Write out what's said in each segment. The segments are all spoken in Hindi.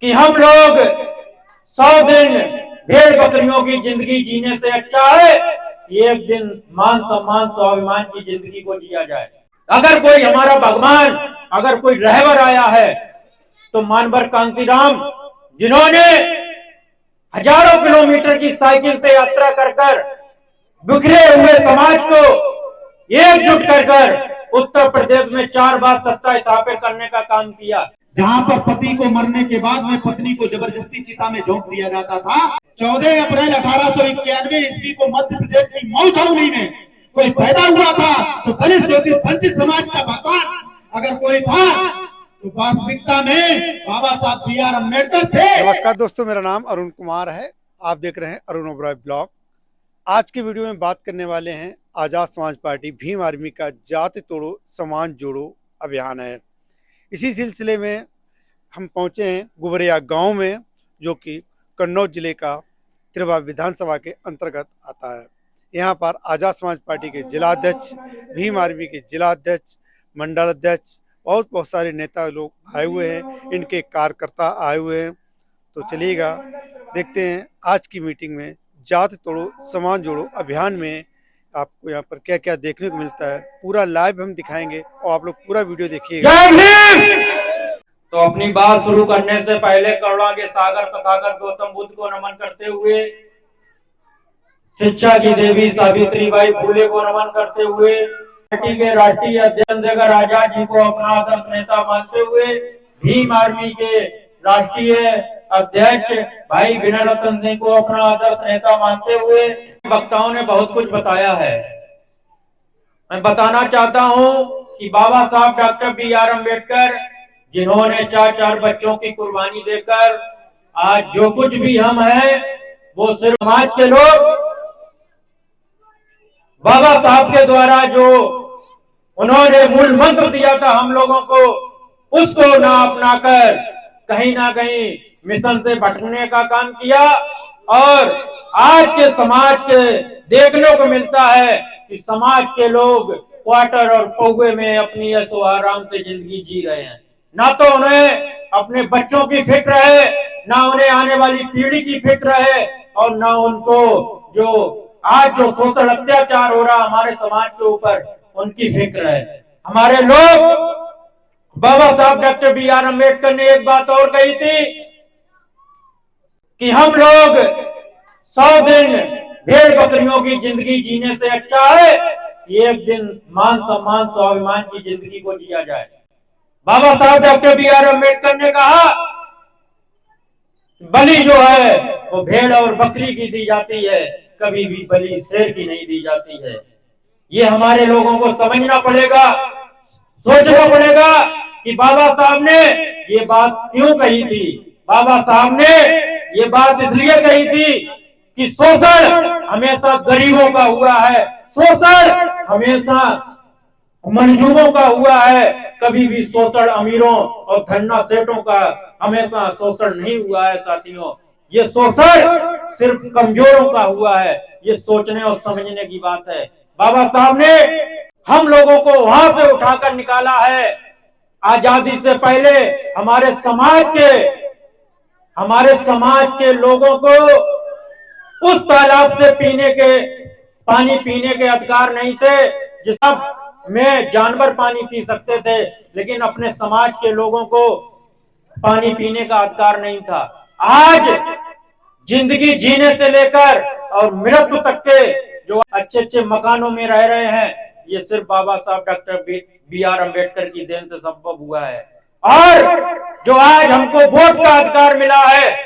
कि हम लोग 100 दिन भेड़ बकरियों की जिंदगी जीने से अच्छा है एक दिन मान सम्मान स्वाभिमान की जिंदगी को जिया जाए। अगर कोई हमारा भगवान, अगर कोई रहबर आया है तो मानवर कांतीराम, जिन्होंने हजारों किलोमीटर की साइकिल पे यात्रा कर बिखरे हुए समाज को एकजुट कर उत्तर प्रदेश में 4 बार सत्ता स्थापित करने का काम किया। जहां पर पति को मरने के बाद में पत्नी को जबरदस्ती चिता में झोंक दिया जाता था। 14 अप्रैल 1891 ईस्वी को मध्य प्रदेश की मऊ छावनी में कोई पैदा हुआ था तो दलित शोषित वंचित समाज का भगवान अगर कोई था तो वास्तविकता में बाबा साहब बी.आर. अम्बेडकर थे। नमस्कार दोस्तों, मेरा नाम अरुण कुमार है। आप देख रहे हैं अरुण ओबराय ब्लॉग। आज की वीडियो में बात करने वाले हैं आज़ाद समाज पार्टी भीम आर्मी का जाति तोड़ो समाज जोड़ो अभियान है। इसी सिलसिले में हम पहुंचे हैं गुबरिया गांव में, जो कि कन्नौज जिले का तिरवा विधानसभा के अंतर्गत आता है। यहां पर आज़ाद समाज पार्टी के जिलाध्यक्ष, भीम आर्मी के जिलाध्यक्ष, मंडल अध्यक्ष, बहुत सारे नेता लोग आए हुए हैं, इनके कार्यकर्ता आए हुए हैं। तो चलिएगा देखते हैं आज की मीटिंग में जाति तोड़ो समाज जोड़ो अभियान में आपको यहाँ पर क्या क्या देखने को मिलता है। पूरा लाइव हम दिखाएंगे और आप लोग पूरा वीडियो देखिएगा। तो अपनी बात शुरू करने से पहले करुणा के सागर तथागत गौतम बुद्ध को नमन करते हुए, शिक्षा की देवी सावित्रीबाई फुले को नमन करते हुए, पार्टी के राष्ट्रीय अध्यक्ष चंद्रशेखर आजाद जी को अपना आदर्श नेता मानते हुए, भीम आर्मी के राष्ट्रीय अध्यक्ष भाई विनय रतन सिंह को अपना आदर्श नेता मानते हुए, वक्ताओं ने बहुत कुछ बताया है। मैं बताना चाहता हूं कि बाबा साहब डॉक्टर बी.आर. अम्बेडकर, जिन्होंने 4 बच्चों की कुर्बानी देकर आज जो कुछ भी हम हैं वो सिर्फ समाज के लोग, बाबा साहब के द्वारा जो उन्होंने मूल मंत्र दिया था हम लोगों को, उसको ना अपनाकर कहीं ना कहीं मिशन से भटकने का काम किया। और आज के समाज के देखने को मिलता है कि समाज के लोग क्वार्टर और पौवे में अपनी ऐशो आराम से जिंदगी जी रहे हैं। ना तो उन्हें अपने बच्चों की फिक्र है, ना उन्हें आने वाली पीढ़ी की फिक्र है, और ना उनको जो आज जो शोषण अत्याचार हो रहा हमारे समाज के ऊपर उनकी फिक्र है। हमारे लोग, बाबा साहब डॉक्टर बी.आर. अम्बेडकर ने एक बात और कही थी कि हम लोग 100 दिन भेड़ बकरियों की जिंदगी जीने से अच्छा है एक दिन मान सम्मान स्वाभिमान की जिंदगी को जिया जाए। बाबा साहब डॉक्टर बी.आर. अम्बेडकर ने कहा बलि जो है वो भेड़ और बकरी की दी जाती है, कभी भी बलि शेर की नहीं दी जाती है। ये हमारे लोगों को समझना पड़ेगा, सोचना पड़ेगा कि बाबा साहब ने ये बात क्यों कही थी। बाबा साहब ने ये बात इसलिए कही थी कि शोषण हमेशा गरीबों का हुआ है, शोषण हमेशा मंजूरों का हुआ है, कभी भी शोषण अमीरों और धन्ना सेठों का हमेशा शोषण नहीं हुआ है। साथियों, ये शोषण सिर्फ कमजोरों का हुआ है। ये सोचने और समझने की बात है। बाबा साहब ने हम लोगों को वहां से उठाकर निकाला है। आजादी से पहले हमारे समाज के लोगों को उस तालाब से पानी पीने के अधिकार नहीं थे जिसमें में जानवर पानी पी सकते थे, लेकिन अपने समाज के लोगों को पानी पीने का अधिकार नहीं था। आज जिंदगी जीने से लेकर और मृत्यु तक के जो अच्छे मकानों में रह रहे हैं, ये सिर्फ बाबा साहब डॉक्टर बी.आर. अम्बेडकर की देन से संभव हुआ है। और जो आज हमको वोट का अधिकार मिला है,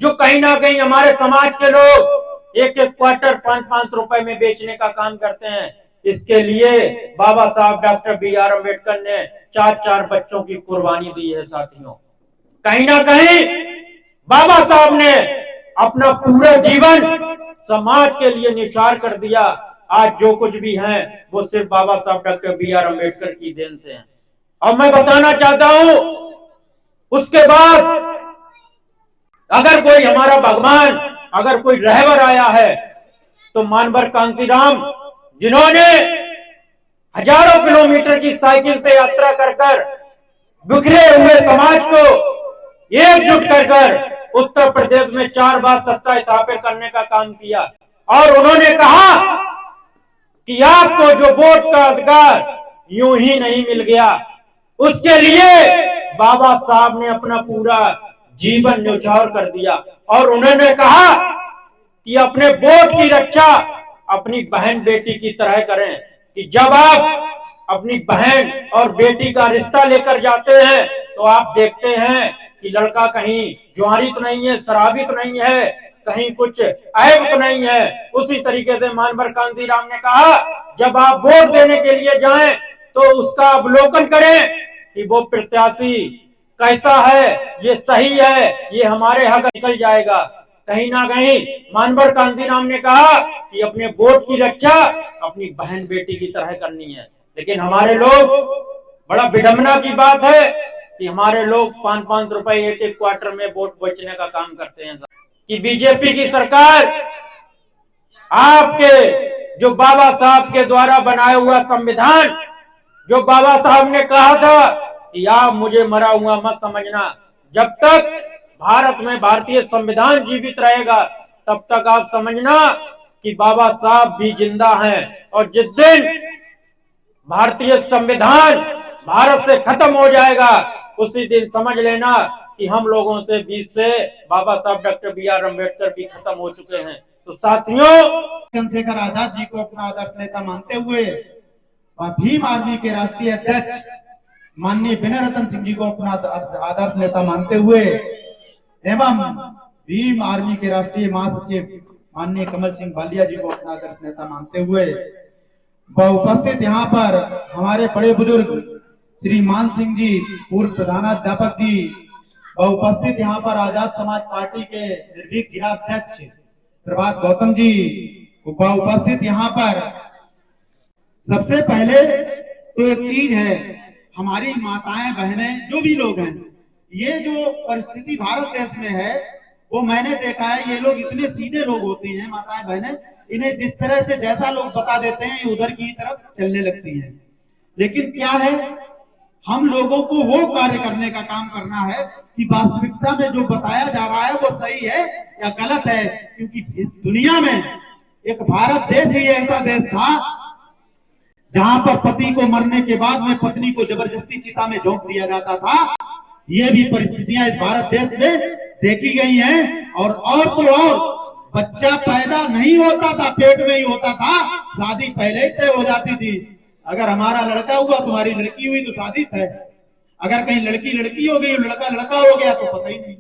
जो कहीं ना कहीं हमारे समाज के लोग एक क्वार्टर 5-5 रुपए में बेचने का काम करते हैं, इसके लिए बाबा साहब डॉक्टर बी.आर. अम्बेडकर ने 4 बच्चों की कुर्बानी दी है। साथियों, कहीं ना कहीं बाबा साहब ने अपना पूरा जीवन समाज के लिए निछावर कर दिया। आज जो कुछ भी है वो सिर्फ बाबा साहब डॉक्टर बी.आर. अम्बेडकर की देन से है। और मैं बताना चाहता हूं, उसके बाद अगर कोई हमारा भगवान, अगर कोई रहबर आया है तो मानवर कांतीराम, जिन्होंने हजारों किलोमीटर की साइकिल पे यात्रा कर बिखरे हुए समाज को एकजुट कर उत्तर प्रदेश में 4 बार सत्ता स्थापित करने का काम किया। और उन्होंने कहा कि आपको जो वोट का अधिकार यूं ही नहीं मिल गया, उसके लिए बाबा साहब ने अपना पूरा जीवन न्यौछावर कर दिया। और उन्होंने कहा कि अपने वोट की रक्षा अपनी बहन बेटी की तरह करें, कि जब आप अपनी बहन और बेटी का रिश्ता लेकर जाते हैं तो आप देखते हैं कि लड़का कहीं जुआरी तो नहीं है, शराबी तो नहीं है, कहीं कुछ ऐब तो नहीं है। उसी तरीके से मानवर कांतीराम ने कहा, जब आप वोट देने के लिए जाएं तो उसका अवलोकन करें कि वो प्रत्याशी कैसा है, ये सही है, ये हमारे हक निकल जाएगा। कहीं ना कहीं मानवर कांतीराम ने कहा कि अपने वोट की रक्षा अपनी बहन बेटी की तरह करनी है। लेकिन हमारे लोग, बड़ा विडंबना की बात है कि हमारे लोग 5-5 रुपए एक क्वार्टर में वोट बेचने का काम करते हैं। कि बीजेपी की सरकार आपके जो बाबा साहब के द्वारा बनाया हुआ संविधान, जो बाबा साहब ने कहा था कि आप मुझे मरा हुआ मत समझना, जब तक भारत में भारतीय संविधान जीवित रहेगा तब तक आप समझना कि बाबा साहब भी जिंदा हैं। और जिस दिन भारतीय संविधान भारत से खत्म हो जाएगा उसी दिन समझ लेना कि हम लोगों से बीच से बाबा साहब डॉक्टर BR अम्बेडकर भी खत्म हो चुके हैं। तो साथियों, चंद्रशेखर आजाद जी को अपना आदर्श नेता मानते हुए और भीम आर्मी के राष्ट्रीय अध्यक्ष माननीय विनय रतन सिंह जी को अपना आदर्श नेता मानते हुए एवं भीम आर्मी के राष्ट्रीय महासचिव माननीय कमल सिंह भालिया जी को अपना आदर्श नेता मानते हुए उपस्थित यहाँ पर हमारे बड़े बुजुर्ग श्री मान सिंह जी, पूर्व प्रधानाध्यापक जी, उपस्थित यहाँ पर आजाद समाज पार्टी के निर्भीक जिला अध्यक्ष प्रभात गौतम जी, उपस्थित यहाँ पर सबसे पहले तो एक चीज है, हमारी माताएं बहनें जो भी लोग हैं, ये जो परिस्थिति भारत देश में है वो मैंने देखा है, ये लोग इतने सीधे लोग होते हैं माताएं बहनें, इन्हें जिस तरह से जैसा लोग बता देते हैं ये उधर की तरफ चलने लगती है। लेकिन क्या है, हम लोगों को वो कार्य करने का काम करना है कि वास्तविकता में जो बताया जा रहा है वो सही है या गलत है। क्योंकि दुनिया में एक भारत देश ही ऐसा देश था जहां पर पति को मरने के बाद में पत्नी को जबरदस्ती चिता में झोंक दिया जाता था। ये भी परिस्थितियां इस भारत देश में देखी गई हैं। और तो और बच्चा पैदा नहीं होता था, पेट में ही होता था, शादी पहले ही तय हो जाती थी। अगर हमारा लड़का हुआ, तुम्हारी लड़की हुई तो शादी तय, अगर कहीं लड़की लड़की हो गई, लड़का लड़का हो गया तो पता ही नहीं।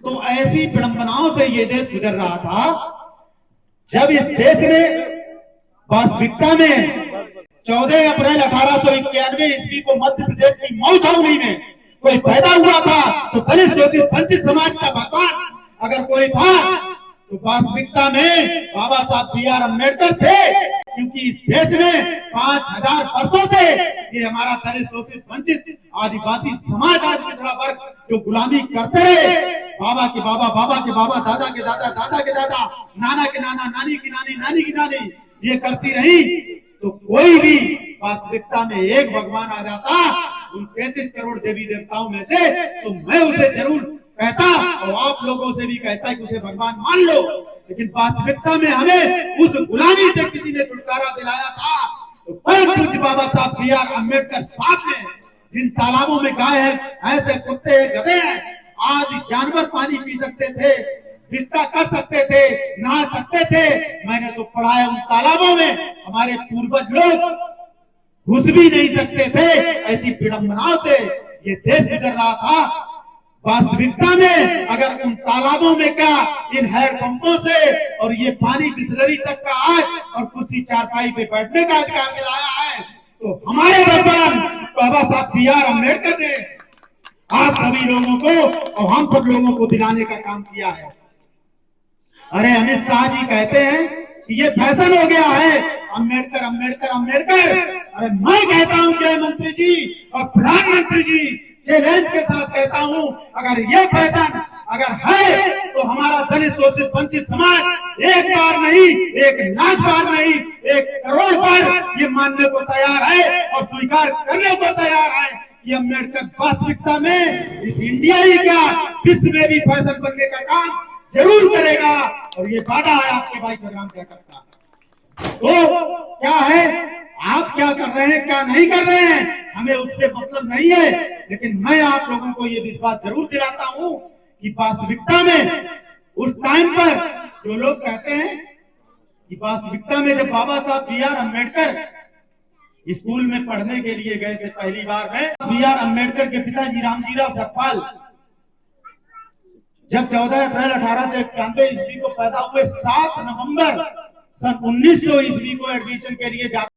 तो ऐसी विडंबनाओं से ये देश गुजर रहा था। जब इस देश में वास्तविकता में 14 अप्रैल 1891 ईस्वी को मध्य प्रदेश की मऊ छावनी में कोई पैदा हुआ था तो दलित शोषित वंचित समाज का भगवान अगर कोई था तो वास्तविकता में बाबा साहब BR अम्बेडकर थे। क्योंकि इस देश में 5000 वर्षों से ये हमारा दलित शोषित वंचित आदिवासी समाज, आज पिछड़ा वर्ग जो गुलामी करते रहे, बाबा के बाबा, बाबा के बाबा, दादा के दादा, दादा के दादा, नाना के नाना, नानी की नानी, नानी की नानी, ये करती रही। तो कोई भी वास्तविकता में एक भगवान आ जाता उन 33 करोड़ देवी देवताओं में से, तो मैं उसे जरूर कहता और आप लोगों से भी कहता कि उसे भगवान मान लो। लेकिन वास्तविकता में हमें उस गुलामी से किसी ने छुटकारा दिलाया था। तो पूज्य बाबा साहब BR अम्बेडकर साहब ने जिन तालाबों में गाय है, ऐसे कुत्ते हैं, गधे हैं, आज जानवर पानी पी सकते थे, विस्तार कर सकते थे, नहा सकते थे, मैंने तो पढ़ा है उन तालाबों में हमारे पूर्वज लोग घुस भी नहीं सकते थे। ऐसी विडंबनाओं से ये देश गुजर रहा था। वास्तविकता में अगर उन तालाबों में क्या, इन हैंडपंपों से और ये पानी बिस्लरी तक का आज और कुर्सी चारपाई पे बैठने का अधिकार दिलाया है, तो हमारे भगवान बाबा साहब BR अम्बेडकर ने आप सभी लोगों को और हम सब लोगों को दिलाने का काम किया है। अरे अमित शाह जी कहते हैं कि ये फैशन हो गया है, अम्बेडकर अम्बेडकर अम्बेडकर। अरे मैं कहता हूं गृह मंत्री जी और प्रधानमंत्री जी चैलेंज के साथ कहता हूं, अगर ये फैशन अगर है तो हमारा दलित शोषित वंचित समाज एक बार नहीं, 1 लाख बार नहीं, 1 करोड़ बार ये मानने को तैयार है और स्वीकार करने को तैयार है कि अम्बेडकर वास्तविकता में इस इंडिया ही क्या विश्व में भी फैशन बनने का काम जरूर करेगा। और ये वादा है आपके भाई जगराम जैकब का। तो क्या है, आप क्या कर रहे हैं क्या नहीं कर रहे हैं हमें उससे मतलब नहीं है, लेकिन मैं आप लोगों को ये विश्वास जरूर दिलाता हूं कि वास्तविकता में उस टाइम पर जो लोग कहते हैं कि वास्तविकता में जब बाबा साहब B.R. अम्बेडकर स्कूल में पढ़ने के लिए गए थे पहली बार में, B.R. अम्बेडकर के पिताजी रामजीराव सकपाल जब 14 अप्रैल 1891 ईस्वी को पैदा हुए, 7 नवंबर सन 1900 ईस्वी को एडमिशन के लिए जाते